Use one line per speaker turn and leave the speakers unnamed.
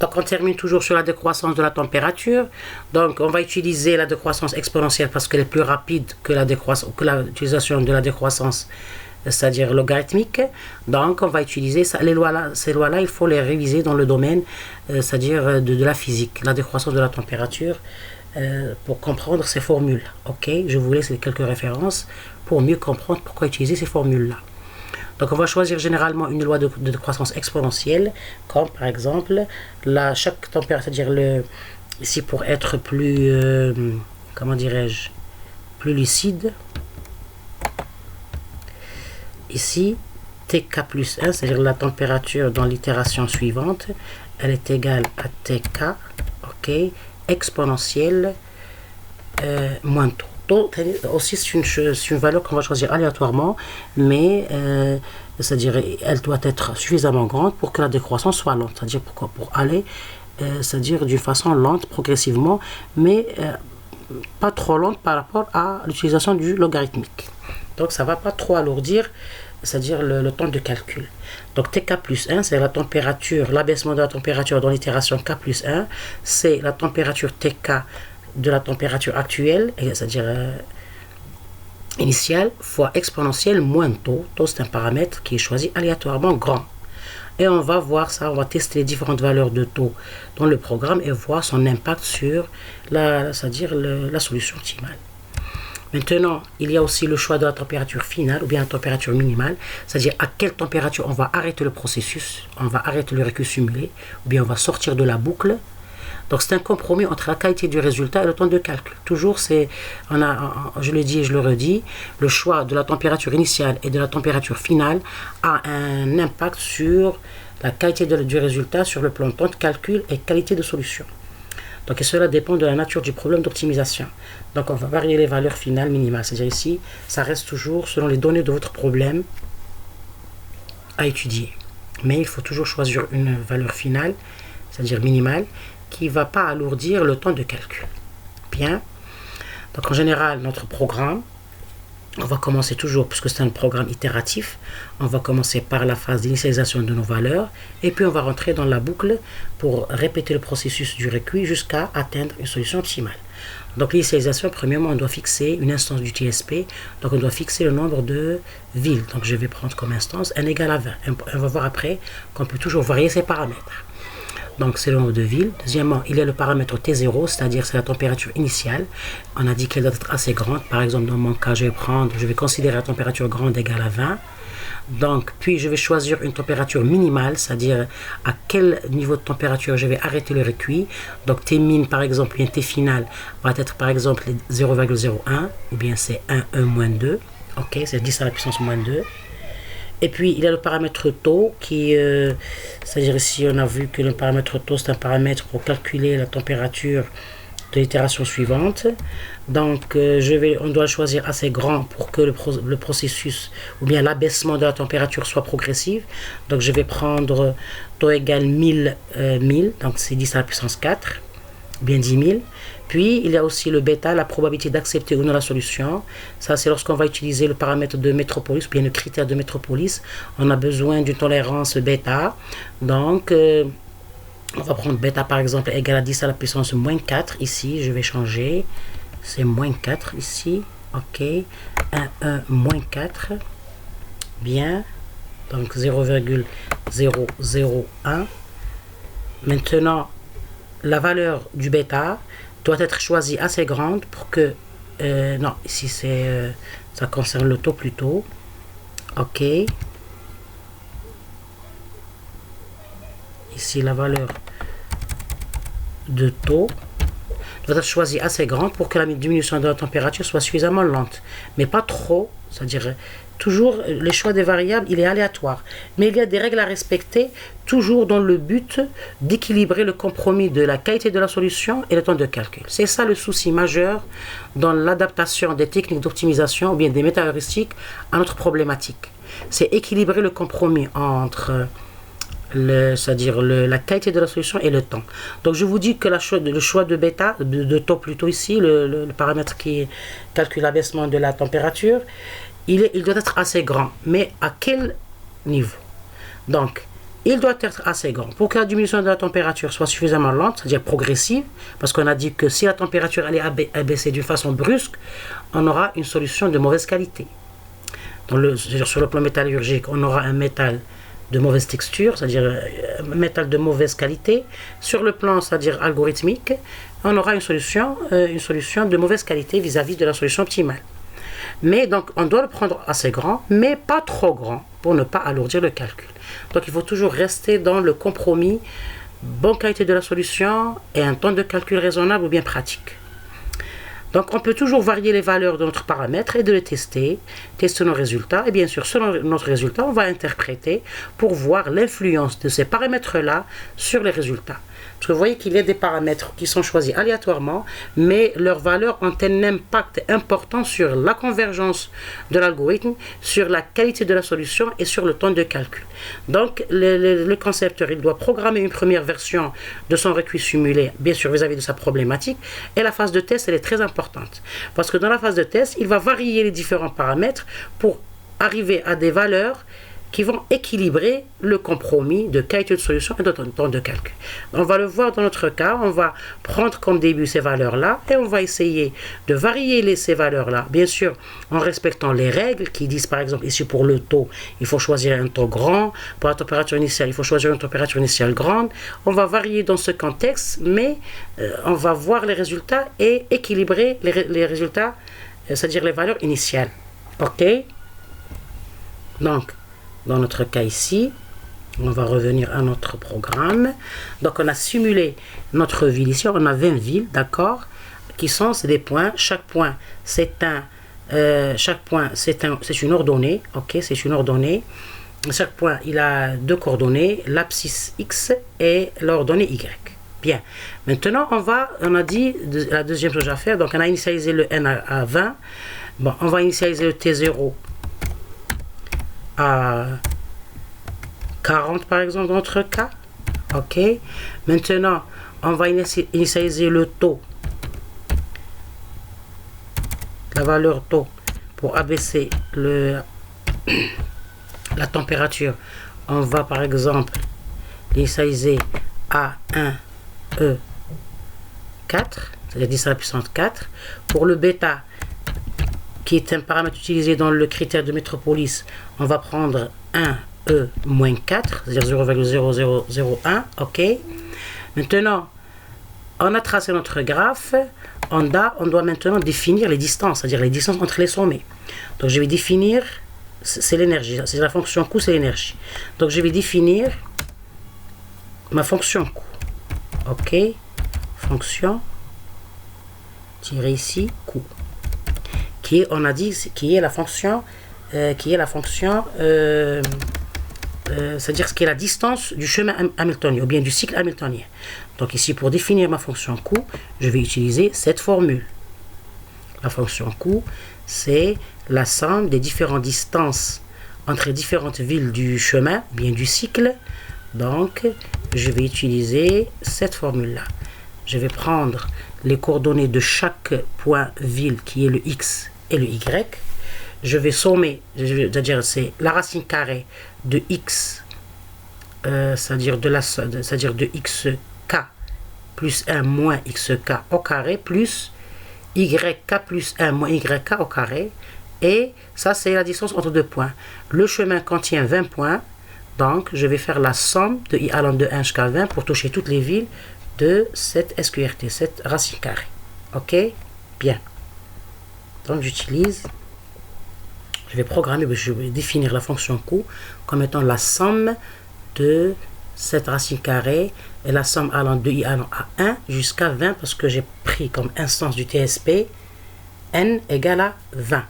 Donc, on termine toujours sur la décroissance de la température. Donc, on va utiliser la décroissance exponentielle parce qu'elle est plus rapide que l'utilisation de la décroissance, c'est-à-dire logarithmique. Donc, on va utiliser ça. Ces lois-là, il faut les réviser dans le domaine, c'est-à-dire de la physique, la décroissance de la température, pour comprendre ces formules. Ok, je vous laisse quelques références pour mieux comprendre pourquoi utiliser ces formules-là. Donc, on va choisir généralement une loi de croissance exponentielle, comme par exemple chaque température, c'est-à-dire ici pour être plus, comment dirais-je, plus lucide. Ici, Tk plus 1, c'est-à-dire la température dans l'itération suivante, elle est égale à Tk, ok, exponentielle moins taux. Donc, aussi, c'est une valeur qu'on va choisir aléatoirement, mais c'est-à-dire elle doit être suffisamment grande pour que la décroissance soit lente. C'est-à-dire pour aller, c'est-à-dire d'une façon lente, progressivement, mais pas trop lente par rapport à l'utilisation du logarithmique. Donc, ça ne va pas trop alourdir, c'est-à-dire le temps de calcul. Donc, Tk plus 1, c'est la température, l'abaissement de la température dans l'itération K plus 1, c'est la température Tk de la température actuelle, c'est-à-dire initiale, fois exponentielle moins taux. Taux, c'est un paramètre qui est choisi aléatoirement grand. Et on va voir ça, on va tester les différentes valeurs de taux dans le programme et voir son impact sur c'est-à-dire la solution optimale. Maintenant, il y a aussi le choix de la température finale ou bien la température minimale, c'est-à-dire à quelle température on va arrêter le processus, on va arrêter le recul simulé, ou bien on va sortir de la boucle. Donc, c'est un compromis entre la qualité du résultat et le temps de calcul. Toujours, je le dis et je le redis, le choix de la température initiale et de la température finale a un impact sur la qualité du résultat, sur le plan de temps de calcul et qualité de solution. Donc, et cela dépend de la nature du problème d'optimisation. Donc, on va varier les valeurs finales minimales. C'est-à-dire ici, ça reste toujours selon les données de votre problème à étudier. Mais il faut toujours choisir une valeur finale, c'est-à-dire minimale, qui ne va pas alourdir le temps de calcul. Bien. Donc, en général, notre programme, on va commencer toujours, puisque c'est un programme itératif, on va commencer par la phase d'initialisation de nos valeurs, et puis on va rentrer dans la boucle pour répéter le processus du recueil jusqu'à atteindre une solution optimale. Donc, l'initialisation, premièrement, on doit fixer une instance du TSP, donc on doit fixer le nombre de villes. Donc, je vais prendre comme instance n égale à 20. On va voir après qu'on peut toujours varier ces paramètres. Donc, c'est le nombre de villes. Deuxièmement, il y a le paramètre T0, c'est-à-dire c'est la température initiale. On a dit qu'elle doit être assez grande. Par exemple, dans mon cas, je vais considérer la température grande égale à 20. Donc, puis je vais choisir une température minimale, c'est-à-dire à quel niveau de température je vais arrêter le recueil. Donc, T min, par exemple, bien T final va être, par exemple, 0,01, ou bien c'est 1 moins 2. Ok, c'est 10 à la puissance moins 2. Et puis, il y a le paramètre taux qui, c'est-à-dire ici, on a vu que le paramètre taux, c'est un paramètre pour calculer la température de l'itération suivante. Donc, on doit choisir assez grand pour que le processus, ou bien l'abaissement de la température soit progressif. Donc, je vais prendre taux égale 1000, donc c'est 10 à la puissance 4, ou bien 10 000. Puis, il y a aussi le bêta, la probabilité d'accepter ou non la solution. Ça, c'est lorsqu'on va utiliser le paramètre de Metropolis, ou bien le critère de Metropolis. On a besoin d'une tolérance bêta. Donc, on va prendre bêta, par exemple, égale à 10 à la puissance moins 4. Ici, je vais changer. C'est moins 4 ici. OK. 1 moins 4. Bien. Donc, 0,001. Maintenant, la valeur du bêta doit être choisie assez grande pour que... non, ici, ça concerne le taux plutôt. OK. Ici, la valeur de taux doit être choisie assez grande pour que la diminution de la température soit suffisamment lente. Mais pas trop, c'est-à-dire... Toujours, le choix des variables, il est aléatoire. Mais il y a des règles à respecter, toujours dans le but d'équilibrer le compromis de la qualité de la solution et le temps de calcul. C'est ça le souci majeur dans l'adaptation des techniques d'optimisation ou bien des méta-heuristiques à notre problématique. C'est équilibrer le compromis entre c'est-à-dire la qualité de la solution et le temps. Donc, je vous dis que le choix de bêta, de taux plutôt ici, le paramètre qui calcule l'abaissement de la température, il doit être assez grand. Mais à quel niveau? Donc, il doit être assez grand. Pour que la diminution de la température soit suffisamment lente, c'est-à-dire progressive, parce qu'on a dit que si la température allait abaisser d'une façon brusque, on aura une solution de mauvaise qualité. Sur le plan métallurgique, on aura un métal de mauvaise texture, c'est-à-dire un métal de mauvaise qualité. Sur le plan, c'est-à-dire algorithmique, on aura une solution de mauvaise qualité vis-à-vis de la solution optimale. Mais donc, on doit le prendre assez grand, mais pas trop grand, pour ne pas alourdir le calcul. Donc, il faut toujours rester dans le compromis, bonne qualité de la solution et un temps de calcul raisonnable ou bien pratique. Donc, on peut toujours varier les valeurs de notre paramètre et de les tester nos résultats. Et bien sûr, selon notre résultat, on va interpréter pour voir l'influence de ces paramètres-là sur les résultats. Parce que vous voyez qu'il y a des paramètres qui sont choisis aléatoirement, mais leurs valeurs ont un impact important sur la convergence de l'algorithme, sur la qualité de la solution et sur le temps de calcul. Donc, le concepteur, il doit programmer une première version de son recuit simulé, bien sûr vis-à-vis de sa problématique, et la phase de test, elle est très importante. Parce que dans la phase de test, il va varier les différents paramètres pour arriver à des valeurs qui vont équilibrer le compromis de qualité de solution et de temps de calcul. On va le voir dans notre cas, on va prendre comme début ces valeurs-là et on va essayer de varier ces valeurs-là, bien sûr en respectant les règles qui disent par exemple ici pour le taux, il faut choisir un taux grand, pour la température initiale, il faut choisir une température initiale grande. On va varier dans ce contexte, mais on va voir les résultats et équilibrer les résultats, c'est-à-dire les valeurs initiales. OK? Donc, dans notre cas ici, on va revenir à notre programme. Donc, on a simulé notre ville ici. On a 20 villes, d'accord, qui sont des points. Chaque point, c'est une ordonnée. OK, c'est une ordonnée. Chaque point, il a deux coordonnées, l'abscisse X et l'ordonnée Y. Bien. Maintenant, on a dit la deuxième chose à faire. Donc, on a initialisé le N à 20. Bon, on va initialiser le T0 à 40 par exemple dans notre cas. OK. Maintenant, on va initialiser le taux, la valeur taux pour abaisser la température. On va par exemple initialiser à 1E4, c'est-à-dire 10 à la puissance 4. Pour le bêta, qui est un paramètre utilisé dans le critère de métropolis, on va prendre 1E-4, c'est-à-dire 0,0001. OK. Maintenant, on a tracé notre graphe. On doit maintenant définir les distances, c'est-à-dire les distances entre les sommets. Donc, je vais définir, c'est l'énergie, c'est la fonction coût, c'est l'énergie. Donc, je vais définir ma fonction coût. OK. Fonction, tirer ici, coût. On a dit qui est la fonction, c'est-à-dire ce qui est la distance du chemin hamiltonien ou bien du cycle hamiltonien. Donc ici, pour définir ma fonction coût, je vais utiliser cette formule. La fonction coût, c'est la somme des différentes distances entre les différentes villes du chemin, bien du cycle. Donc, je vais utiliser cette formule-là. Je vais prendre les coordonnées de chaque point ville qui est le X et le Y. Je vais sommer, c'est-à-dire c'est la racine carrée de X, c'est-à-dire de XK plus 1 moins XK au carré plus YK plus 1 moins YK au carré. Et ça, c'est la distance entre deux points. Le chemin contient 20 points. Donc, je vais faire la somme de I allant de 1 jusqu'à 20 pour toucher toutes les villes de cette SQRT, cette racine carrée. OK? Bien. Donc, je vais programmer, je vais définir la fonction coût comme étant la somme de cette racine carrée et la somme allant de I allant à 1 jusqu'à 20 parce que j'ai pris comme instance du TSP n égale à 20.